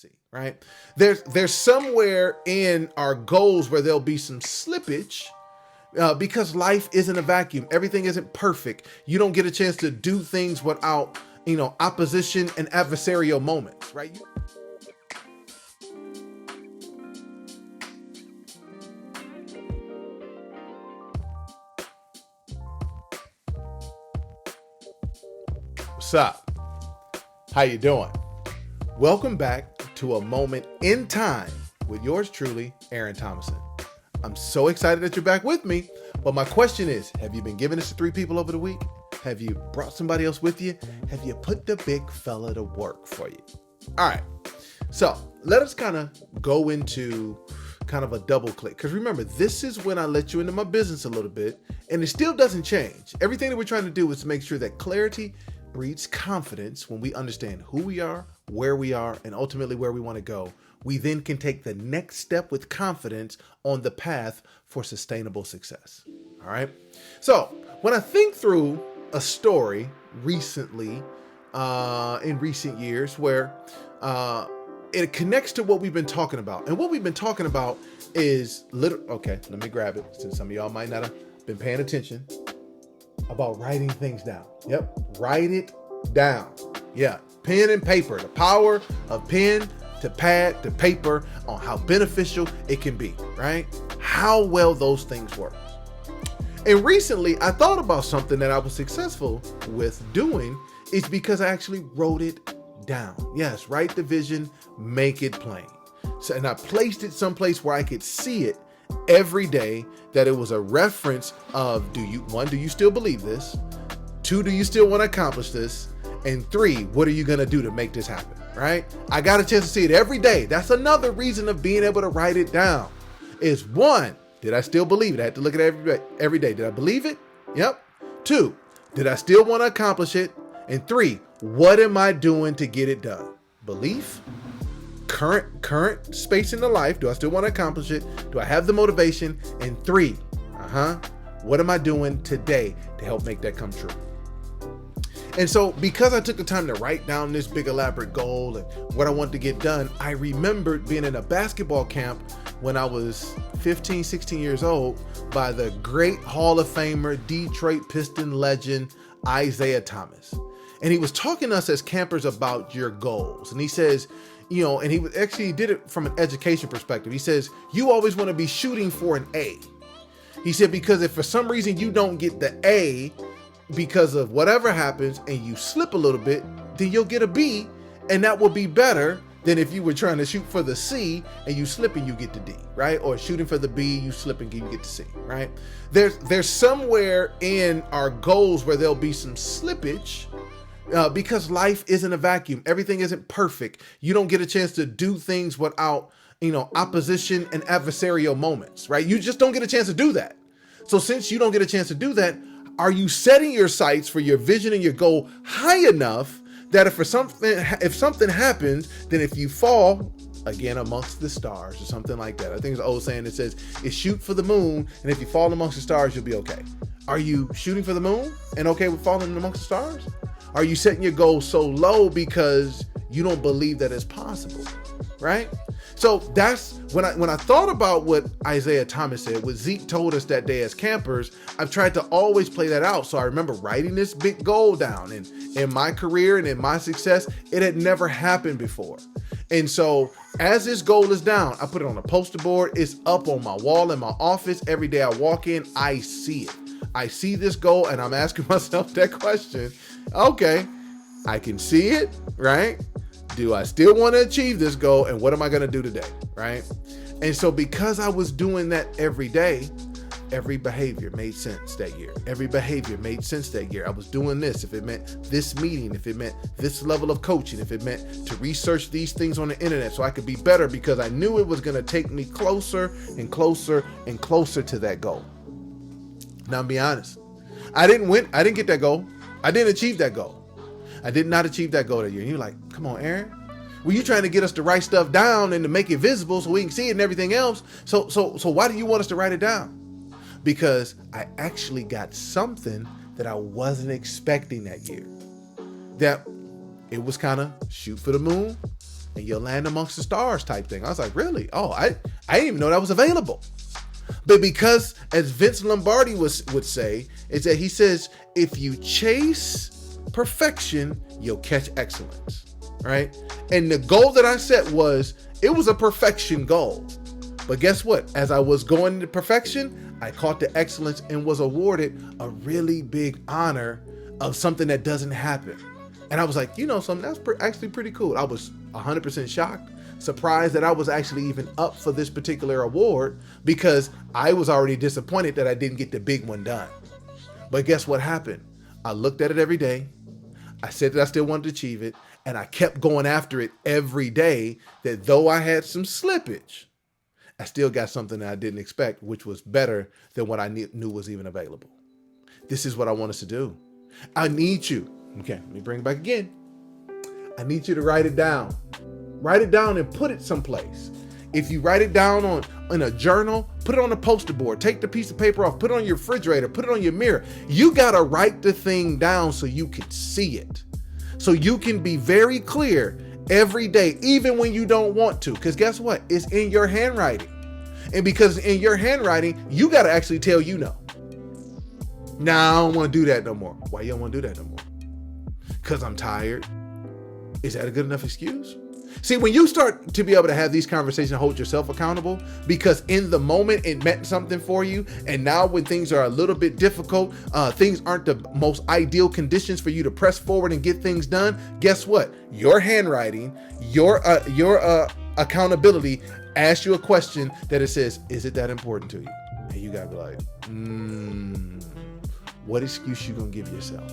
consistency, right? There's somewhere in our goals where there'll be some slippage because life isn't a vacuum. Everything isn't perfect. You don't get a chance to do things without, opposition and adversarial moments, right? What's up? How you doing? Welcome back to A Moment in Time with yours truly, Aaron Thomason. I'm so excited that you're back with me, but my question is, have you been giving this to 3 people over the week? Have you brought somebody else with you? Have you put the big fella to work for you? All right, so let us kind of go into kind of a double click, because remember, this is when I let you into my business a little bit, and it still doesn't change. Everything that we're trying to do is make sure that clarity breeds confidence. When we understand who we are, where we are, and ultimately where we want to go, we then can take the next step with confidence on the path for sustainable success. All right. So when I think through a story recently, in recent years, where it connects to what we've been talking about, and what we've been talking about is okay, let me grab it since some of y'all might not have been paying attention, about writing things down. Yep. Write it down. Yeah. Pen and paper, the power of pen to pad to paper, on how beneficial it can be, right? How well those things work. And recently I thought about something that I was successful with doing is because I actually wrote it down. Yes. Write the vision, make it plain. So, and I placed it someplace where I could see it every day, that it was a reference of, do you still believe this? 2, do you still want to accomplish this? And 3, what are you going to do to make this happen? Right? I got a chance to see it every day. That's another reason of being able to write it down. Is 1, did I still believe it? I had to look at it every day. Did I believe it? Yep. 2, did I still want to accomplish it? And 3, what am I doing to get it done? Belief, current space in the life. Do I still want to accomplish it? Do I have the motivation? And 3, what am I doing today to help make that come true? And so because I took the time to write down this big elaborate goal and what I wanted to get done, I remembered being in a basketball camp when I was 15, 16 years old by the great Hall of Famer, Detroit Piston legend, Isaiah Thomas. And he was talking to us as campers about your goals. And he says, and he did it from an education perspective. He says, you always want to be shooting for an A. He said, because if for some reason you don't get the A because of whatever happens and you slip a little bit, then you'll get a B, and that will be better than if you were trying to shoot for the C and you slip and you get the D, right? Or shooting for the B, you slip and you get the C, right? There's somewhere in our goals where there'll be some slippage, because life isn't a vacuum. Everything isn't perfect. You don't get a chance to do things without, opposition and adversarial moments, right? You just don't get a chance to do that. So since you don't get a chance to do that, are you setting your sights for your vision and your goal high enough that if something happens, then if you fall, again, amongst the stars or something like that. I think it's an old saying that says, it's shoot for the moon, and if you fall amongst the stars, you'll be okay. Are you shooting for the moon and okay with falling amongst the stars? Are you setting your goal so low because you don't believe that it's possible, right? So that's when I thought about what Isaiah Thomas said, what Zeke told us that day as campers. I've tried to always play that out. So I remember writing this big goal down, and in my career and in my success, it had never happened before. And so as this goal is down, I put it on a poster board. It's up on my wall in my office. Every day I walk in, I see it. I see this goal, and I'm asking myself that question. Okay, I can see it, right? Do I still want to achieve this goal? And what am I going to do today? Right? And so because I was doing that every day, every behavior made sense that year. Every behavior made sense that year. I was doing this. If it meant this meeting, if it meant this level of coaching, if it meant to research these things on the internet so I could be better, because I knew it was going to take me closer and closer and closer to that goal. Now, I'll be honest. I didn't win. I didn't get that goal. I didn't achieve that goal. I did not achieve that goal that year. And you're like, come on, Aaron. Well, you're trying to get us to write stuff down and to make it visible so we can see it and everything else. So why do you want us to write it down? Because I actually got something that I wasn't expecting that year. That it was kind of shoot for the moon, and you'll land amongst the stars type thing. I was like, really? Oh, I didn't even know that was available. But because, as Vince Lombardi would say, is that he says, if you chase perfection, you'll catch excellence, right? And the goal that I set it was a perfection goal. But guess what? As I was going to perfection, I caught the excellence and was awarded a really big honor of something that doesn't happen. And I was like, something that's actually pretty cool. I was 100% shocked, surprised that I was actually even up for this particular award, because I was already disappointed that I didn't get the big one done. But guess what happened? I looked at it every day. I said that I still wanted to achieve it, and I kept going after it every day, that though I had some slippage, I still got something that I didn't expect, which was better than what I knew was even available. This is what I want us to do. I need you. Okay, let me bring it back again. I need you to write it down. Write it down and put it someplace. If you write it down in a journal, put it on a poster board, take the piece of paper off, put it on your refrigerator, put it on your mirror. You got to write the thing down so you can see it. So you can be very clear every day, even when you don't want to. Because guess what? It's in your handwriting. And because in your handwriting, you got to actually tell no. Nah, I don't want to do that no more. Why you don't want to do that no more? Because I'm tired. Is that a good enough excuse? See, when you start to be able to have these conversations, hold yourself accountable, because in the moment it meant something for you. And now when things are a little bit difficult, things aren't the most ideal conditions for you to press forward and get things done. Guess what? Your handwriting, your accountability asks you a question that it says, is it that important to you? And you gotta be like, what excuse you gonna give yourself?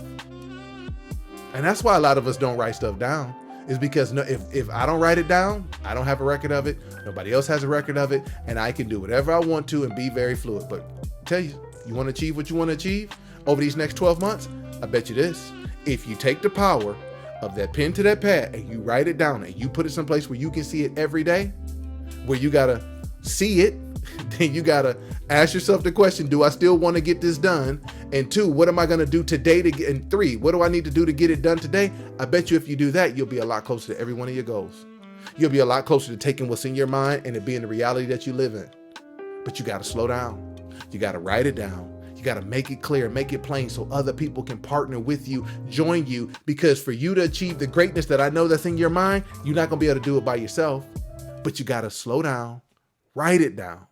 And that's why a lot of us don't write stuff down, is because if I don't write it down, I don't have a record of it. Nobody else has a record of it. And I can do whatever I want to and be very fluid. But I tell you, you want to achieve what you want to achieve over these next 12 months? I bet you this. If you take the power of that pen to that pad and you write it down and you put it someplace where you can see it every day, where you got to see it, then you got to ask yourself the question, do I still want to get this done? And 2, what am I going to do today and 3, what do I need to do to get it done today? I bet you if you do that, you'll be a lot closer to every one of your goals. You'll be a lot closer to taking what's in your mind and it being the reality that you live in. But you got to slow down. You got to write it down. You got to make it clear, make it plain so other people can partner with you, join you, because for you to achieve the greatness that I know that's in your mind, you're not going to be able to do it by yourself. But you got to slow down, write it down,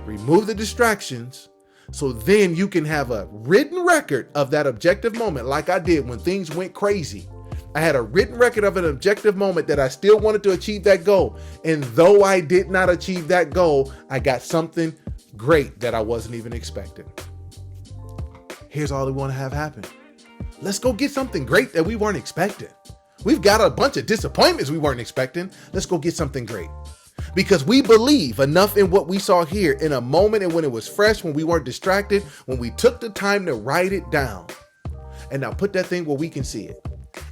remove the distractions, so then you can have a written record of that objective moment, like I did when things went crazy. I had a written record of an objective moment that I still wanted to achieve that goal. And though I did not achieve that goal, I got something great that I wasn't even expecting. Here's all we want to have happen. Let's go get something great that we weren't expecting. We've got a bunch of disappointments we weren't expecting. Let's go get something great. Because we believe enough in what we saw here in a moment, and when it was fresh, when we weren't distracted, when we took the time to write it down. And now put that thing where we can see it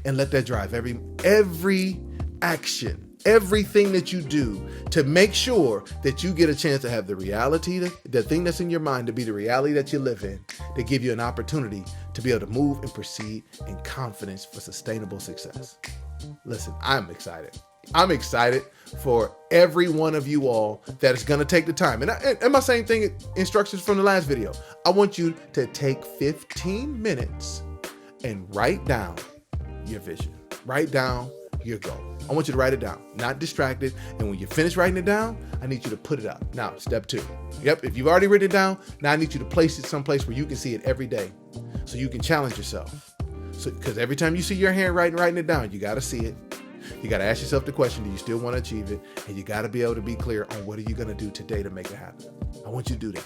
and let that drive every action, everything that you do to make sure that you get a chance to have the reality, the thing that's in your mind to be the reality that you live in, to give you an opportunity to be able to move and proceed in confidence for sustainable success. Listen, I'm excited. I'm excited for every one of you all that is going to take the time. And my same thing, instructions from the last video. I want you to take 15 minutes and write down your vision. Write down your goal. I want you to write it down, not distracted. And when you finish writing it down, I need you to put it up. Now, step 2. Yep, if you've already written it down, now I need you to place it someplace where you can see it every day so you can challenge yourself. So, because every time you see your handwriting, writing it down, you got to see it. You got to ask yourself the question, do you still want to achieve it? And you got to be able to be clear on what are you going to do today to make it happen. I want you to do that.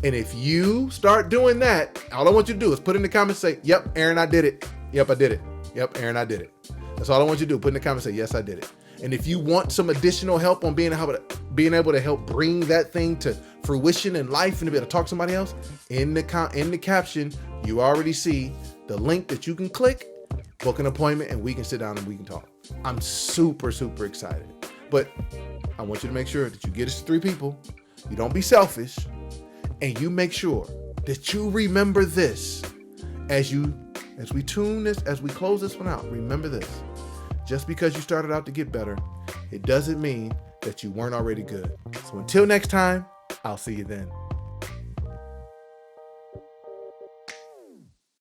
And if you start doing that, all I want you to do is put in the comments, say, yep, Aaron, I did it. Yep, I did it. Yep, Aaron, I did it. That's all I want you to do. Put in the comments, say, yes, I did it. And if you want some additional help on being able to help bring that thing to fruition in life and to be able to talk to somebody else, in the caption, you already see the link that you can click, book an appointment, and we can sit down and we can talk. I'm super, super excited. But I want you to make sure that you get us to 3 people. You don't be selfish. And you make sure that you remember this as we close this one out. Remember this. Just because you started out to get better it doesn't mean that you weren't already good. So until next time, I'll see you then.